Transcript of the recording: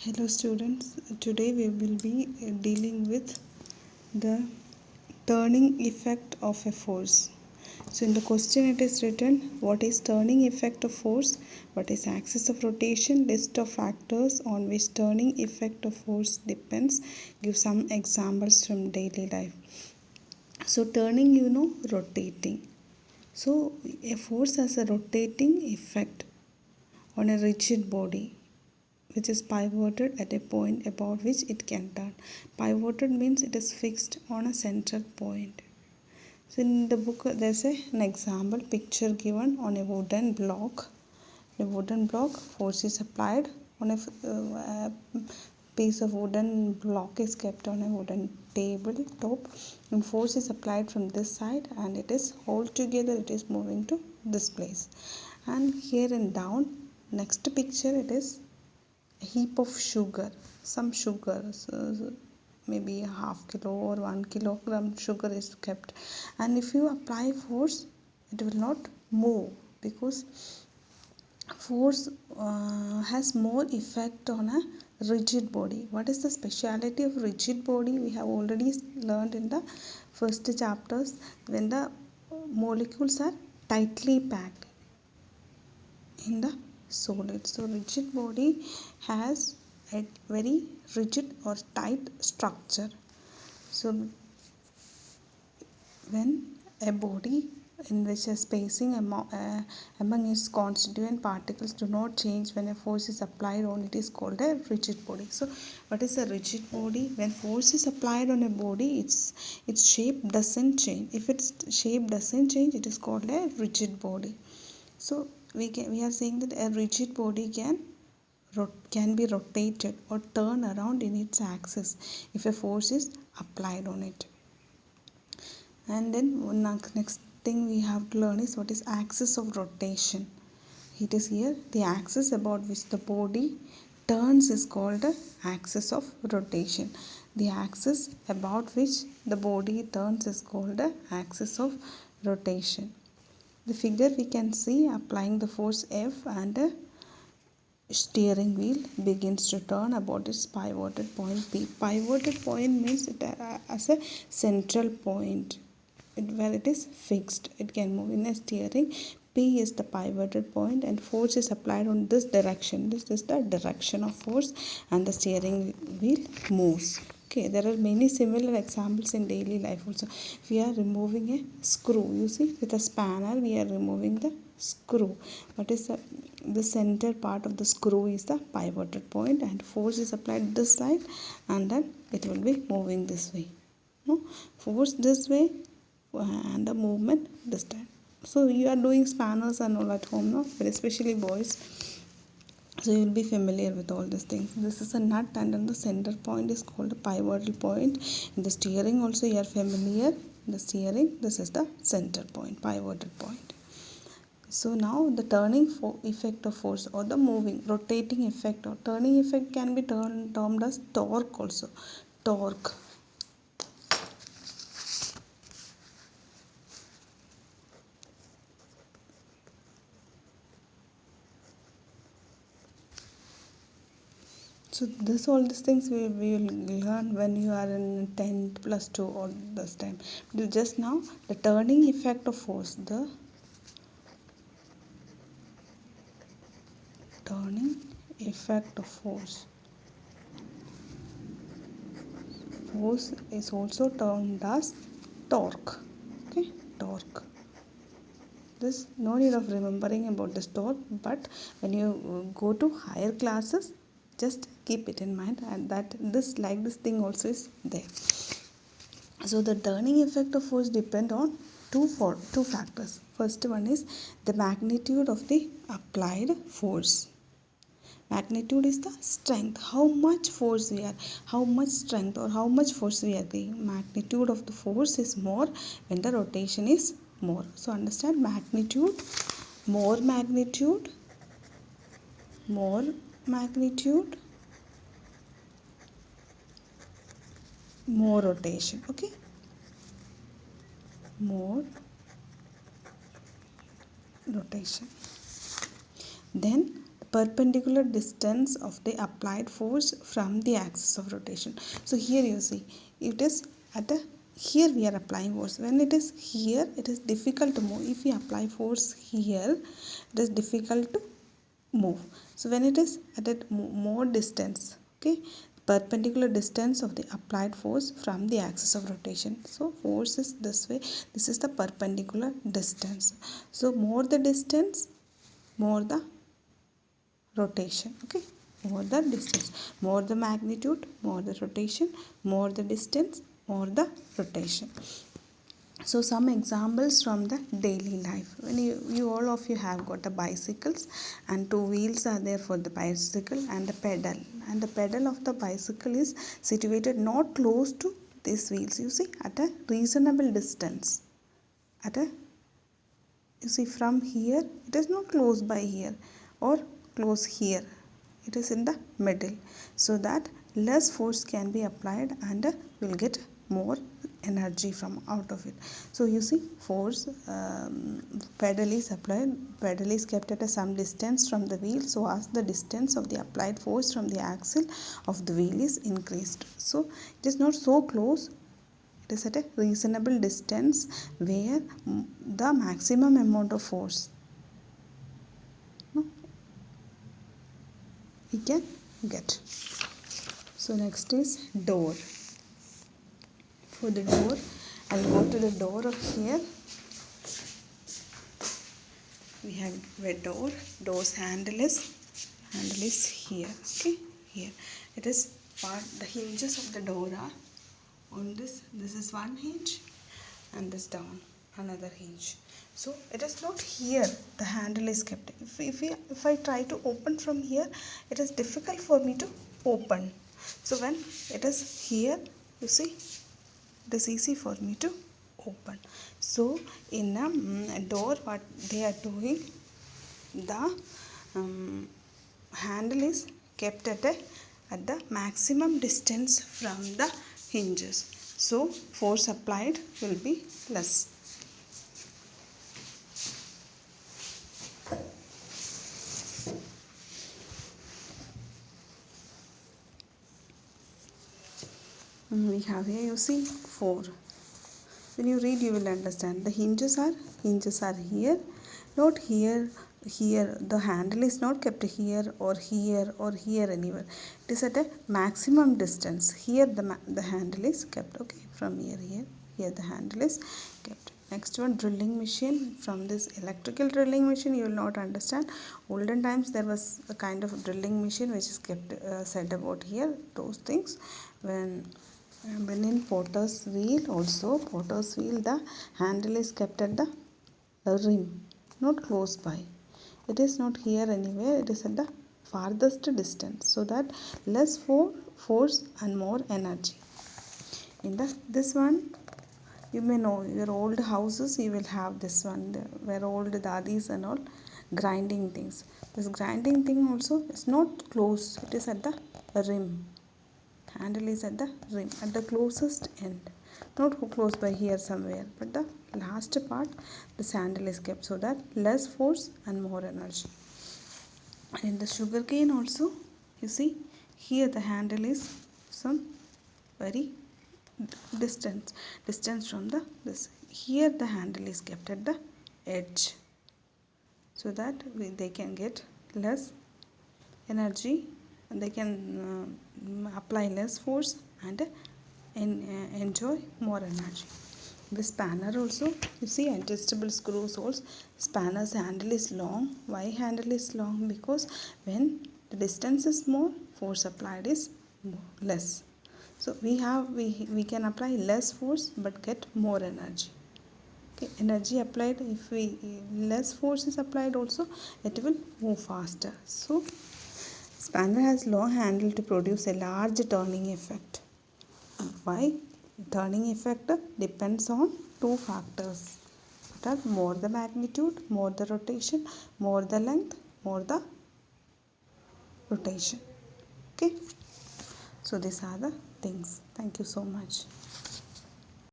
Hello students, today we will be dealing with the turning effect of a force. So in the question it is written, what is turning effect of force, what is axis of rotation, list of factors on which turning effect of force depends, give some examples from daily life. So turning, rotating. So a force has a rotating effect on a rigid body which is pivoted at a point about which it can turn. Pivoted means it is fixed on a central point. So in the book there's an example picture given on a wooden block. The wooden block, force is applied on a piece of wooden block is kept on a wooden table top, and force is applied from this side and it is all together it is moving to this place. And here and down, next picture, it is a heap of sugar, some sugar, maybe a half kilo or 1 kilogram sugar is kept, and if you apply force it will not move because force has more effect on a rigid body. What is the speciality of rigid body? We have already learned in the first chapters, when the molecules are tightly packed in the solid. So rigid body has a very rigid or tight structure. So when a body in which a spacing among its constituent particles do not change when a force is applied on it is called a rigid body. So what is a rigid body? When force is applied on a body, its shape doesn't change. If its shape doesn't change, it is called a rigid body. So we are saying that a rigid body can be rotated or turn around in its axis if a force is applied on it. And then next thing we have to learn is what is axis of rotation. It is here the axis about which the body turns is called the axis of rotation. The axis about which the body turns is called the axis of rotation. The figure we can see applying the force F and a steering wheel begins to turn about its pivoted point P. Pivoted point means it as a central point where it is fixed. It can move in a steering. P is the pivoted point and force is applied on this direction. This is the direction of force and the steering wheel moves. Okay, there are many similar examples in daily life also. We are removing a screw. You see, with a spanner we are removing the screw. What is the center part of the screw is the pivoted point and force is applied this side and then it will be moving this way. No? Force this way and the movement this time. So you are doing spanners and all at home, no? But especially boys. So you will be familiar with all these things. This is a nut and then the center point is called a pivotal point. In the steering also you are familiar. The steering, this is the center point, pivotal point. So now the turning effect of force or the moving, rotating effect or turning effect can be termed as torque also. Torque. So all these things we will learn when you are in 10th plus 2 all this time. Just now the turning effect of force, the turning effect of force. Force is also termed as torque. Okay, torque. This no need of remembering about this torque, but when you go to higher classes, just keep it in mind and that this thing also is there. So the turning effect of force depend on two factors. First one is the magnitude of the applied force. Magnitude is the strength, how much force we are, how much strength or how much force we are giving. Magnitude of the force is more when the rotation is more. So understand, magnitude, more magnitude, more magnitude, more rotation. Okay, more rotation. Then the perpendicular distance of the applied force from the axis of rotation. So here you see it is at a, here we are applying force. When it is here, it is difficult to move. If we apply force here, it is difficult to move. So when it is at a more distance, okay, perpendicular distance of the applied force from the axis of rotation. So force is this way. This is the perpendicular distance. So more the distance, more the rotation. Okay, more the distance, more the magnitude, more the rotation, more the distance, more the rotation. So some examples from the daily life. When you all of you have got the bicycles, and two wheels are there for the bicycle and the pedal, and the pedal of the bicycle is situated not close to these wheels, you see, at a reasonable distance. At a, you see, from here it is not close by here or close here, it is in the middle, so that less force can be applied and will get more energy from out of it. So you see, force, pedal is applied, pedal is kept at some distance from the wheel, so as the distance of the applied force from the axle of the wheel is increased. So it is not so close, it is at a reasonable distance where the maximum amount of force we can get. So next is door. For the door, I'll go to the door of here. We have a door. Door's handle is here. Okay, here it is part. The hinges of the door are on this. This is one hinge, and this down another hinge. So it is not here. The handle is kept. If I try to open from here, it is difficult for me to open. So when it is here, you see, it is easy for me to open. So in a door, what they are doing, the handle is kept at the maximum distance from the hinges, so force applied will be less. We have here, you see, 4. When you read, you will understand. The hinges are here, not here. Here the handle is not kept here or here or here anywhere. It is at a maximum distance. Here the handle is kept. Okay, from here the handle is kept. Next one, drilling machine. From this electrical drilling machine, you will not understand. Olden times there was a kind of drilling machine which is kept said about here. Those things when in potter's wheel also, potter's wheel, the handle is kept at the rim, not close by. It is not here anywhere, it is at the farthest distance, so that less force and more energy. In this one, you may know, your old houses, you will have this one, where old dadis and all grinding things. This grinding thing also is not close, it is at the rim. Handle is at the rim, at the closest end, not close by here somewhere, but the last part this handle is kept, so that less force and more energy. And in the sugarcane also, you see, here the handle is some very distance from this. Here the handle is kept at the edge, so that they can get less energy, and they can apply less force and enjoy more energy. The spanner also, you see, adjustable screws holes. Spanner's handle is long. Why handle is long? Because when the distance is more, force applied is less. So we can apply less force but get more energy. Okay, energy applied, if less force is applied also, it will move faster. So spanner has long handle to produce a large turning effect. Why? Turning effect depends on 2 factors. That more the magnitude, more the rotation, more the length, more the rotation. Okay. So these are the things. Thank you so much.